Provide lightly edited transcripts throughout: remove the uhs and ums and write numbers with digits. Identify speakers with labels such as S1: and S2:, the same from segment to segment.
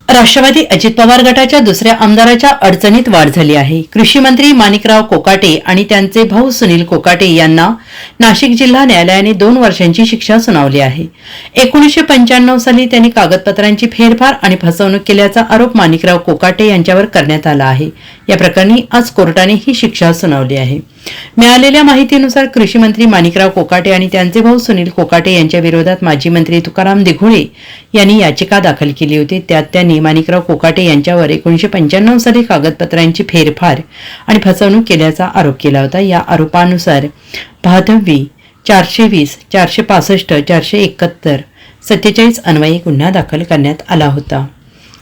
S1: राष्ट्रवादी अजित पवार गटाच्या दुसऱ्या आमदाराच्या अडचणीत वाढ झाली आहे। कृषी मंत्री माणिकराव कोकाटे आणि त्यांचे भाऊ सुनील कोकाटे यांना नाशिक जिल्हा न्यायालयाने 2 वर्षांची शिक्षा सुनावली आहे। 1995 साली त्यांनी कागदपत्रांची फेरफार आणि फसवणूक केल्याचा आरोप माणिकराव कोकाटे यांच्यावर करण्यात आला आहे। या प्रकरणी आज कोर्टाने ही शिक्षा सुनावली आहे। मिळालेल्या माहितीनुसार कृषी मंत्री माणिकराव कोकाटे आणि त्यांचे भाऊ सुनील कोकाटे यांच्या विरोधात माजी मंत्री तुकाराम दिघोळे यांनी याचिका दाखल केली होती। त्यात त्यांनी माणिकराव कोकाटे यांच्यावर 1995 साली कागदपत्रांची फेरफार आणि फसवणूक केल्याचा आरोप केला होता। या आरोपानुसार 92, 420, 465, 471, 47 अन्वये गुन्हा दाखल करण्यात आला होता।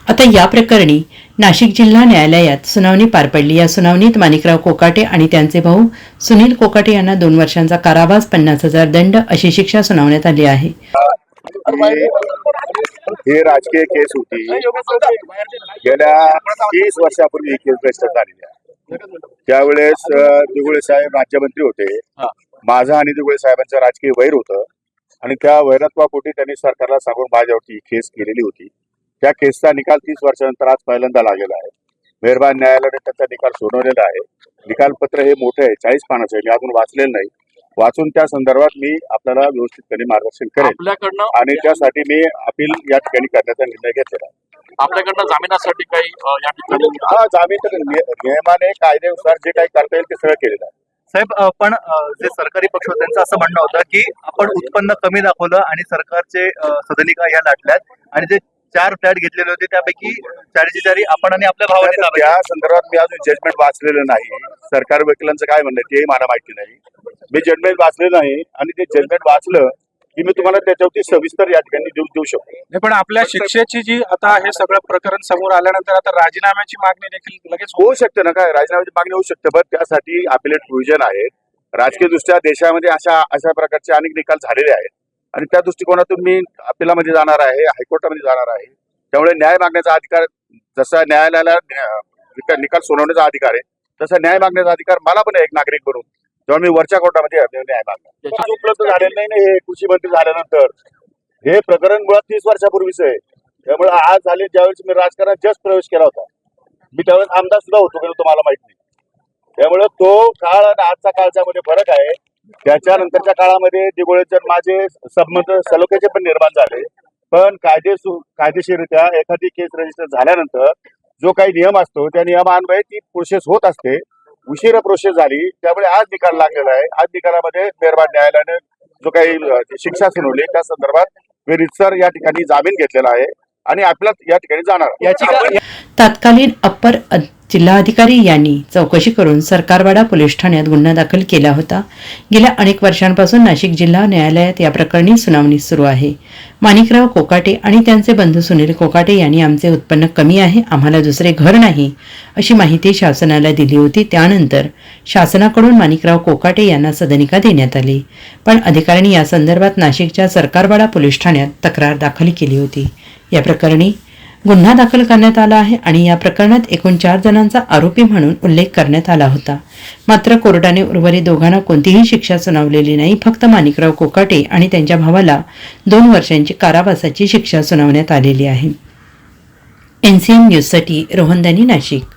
S1: आता या प्रकरणी नाशिक जिल्हा न्यायालयात सुनावणी पार पडली। या सुनावणीत माणिकराव कोकाटे आणि त्यांचे भाऊ सुनील कोकाटे यांना 2 वर्षांचा कारावास, 50,000 दंड अशी शिक्षा सुनावण्यात आली आहे।
S2: ही राजकीय केस होती। गेल्या 30 वर्षापूर्वी ही केस रजिस्टर झालेली आहे। त्यावेळेस दिघोळे साहेब राज्यमंत्री होते। माझा आणि दिघोळे साहेबांचं राजकीय वैर होतं आणि त्या वैरत्वापोटी त्यांनी सरकारला सांगून माझ्यावरती ही केस केलेली होती। त्या केसचा निकाल 30 वर्षानंतर आज पहिल्यांदा लागलेला आहे। मेहरबान न्यायालयाने त्याचा निकाल सोडवलेला आहे। निकालपत्र हे मोठे आहे, 40 पानाचं आहे। मी अजून वाचलेलं नाही। वाचून त्या संदर्भात मी आपल्याला व्यवस्थितपणे मार्गदर्शन करेन आणि त्यासाठी मी अपील या ठिकाणी करण्याचा निर्णय घेतलेला आहे।
S3: आपल्याकडनं जामिनासाठी काही या ठिकाणी
S2: जामीन तर नियमाने कायद्यानुसार जे काही करता येईल ते सगळं केलेलं आहे।
S4: साहेब, पण जे सरकारी पक्ष होते त्यांचं असं म्हणणं होतं की आपण उत्पन्न कमी दाखवलं आणि सरकारचे सदनिका ह्या लाटल्यात आणि जे 4 फ्लॅट घेतलेले होते त्यापैकी 4 आपण आणि आपल्या भावाने
S2: त्या संदर्भात मी अजून जजमेंट वाचलेलं नाही। सरकार वकिलांचं काय म्हणणं आहे तेही मला माहिती नाही। मी जजमेंट वाचलेलं नाही आणि ते जजमेंट वाचलं की मी तुम्हाला त्याच्यावरती सविस्तर या ठिकाणी देऊ शकतो।
S3: पण आपल्या शिक्षेची जी आता हे सगळं प्रकरण समोर आल्यानंतर आता राजीनाम्याची मागणी देखील लगेच
S2: होऊ शकते ना। काय राजीनाम्याची मागणी होऊ शकते, पण त्यासाठी अपिलेट प्रोव्हिजन आहेत। राजकीय दृष्ट्या देशामध्ये अशा प्रकारचे अनेक निकाल झालेले आहेत आणि त्या दृष्टिकोनातून मी अपिलामध्ये जाणार आहे, हायकोर्टामध्ये जाणार आहे। त्यामुळे न्याय मागण्याचा अधिकार, जसा न्यायालयाला निकाल सोडवण्याचा अधिकार आहे तसा न्याय मागण्याचा अधिकार मला पण आहे एक नागरिक म्हणून। तेव्हा मी वरच्या कोर्टामध्ये न्याय मागणार। उपलब्ध झालेलं नाही ना हे कृषी मंत्री झाल्यानंतर। हे प्रकरण मुळात 30 वर्षापूर्वीच आहे। त्यामुळे आज झाले, ज्यावेळेस मी राजकारणात जस्ट प्रवेश केला होता, मी त्यावेळेस आमदार सुद्धा होतो की तुम्हाला माहित नाही। त्यामुळे तो काळ आणि आजचा काळच्या मध्ये फरक आहे। त्याच्यानंतरच्या काळामध्ये दिघोळेचे माझे संबंध सलोख्याचे पण निर्माण झाले, पण कायदेशीररित्या एखादी केस रजिस्टर झाल्यानंतर जो काही नियम असतो त्या नियमान्वये ती प्रोसेस होत असते। उशिरा प्रोसेस झाली, त्यामुळे आज निकाल लागलेला आहे। आज निकालामध्ये मेहरबान न्यायालयाने जो काही शिक्षा सुनावली त्या संदर्भात रीतसर या ठिकाणी जामीन घेतलेला आहे आणि आपल्याला या ठिकाणी जाणार।
S1: तत्कालीन अप्पर जिल्हाधिकारी यांनी चौकशी करून सरकारवाडा पोलीस ठाण्यात गुन्हा दाखल केला होता। गेल्या अनेक वर्षांपासून नाशिक जिल्हा न्यायालयात या प्रकरणी सुनावणी सुरू आहे। माणिकराव कोकाटे आणि त्यांचे बंधू सुनील कोकाटे यांनी आमचे उत्पन्न कमी आहे, आम्हाला दुसरे घर नाही अशी माहिती शासनाला दिली होती। त्यानंतर शासनाकडून माणिकराव कोकाटे यांना सदनिका देण्यात आली, पण अधिकाऱ्यांनी या संदर्भात नाशिकच्या सरकारवाडा पोलीस ठाण्यात तक्रार दाखल केली होती। या प्रकरणी गुन्हा दाखल करण्यात आला आहे आणि या प्रकरणात एकूण 4 जणांचा आरोपी म्हणून उल्लेख करण्यात आला होता। मात्र कोर्टाने उर्वरित दोघांना कोणतीही शिक्षा सुनावलेली नाही। फक्त माणिकराव कोकाटे आणि त्यांच्या भावाला 2 वर्षांची कारावासाची शिक्षा सुनावण्यात आलेली आहे। NCN न्यूजसाठी रोहनदानी, नाशिक।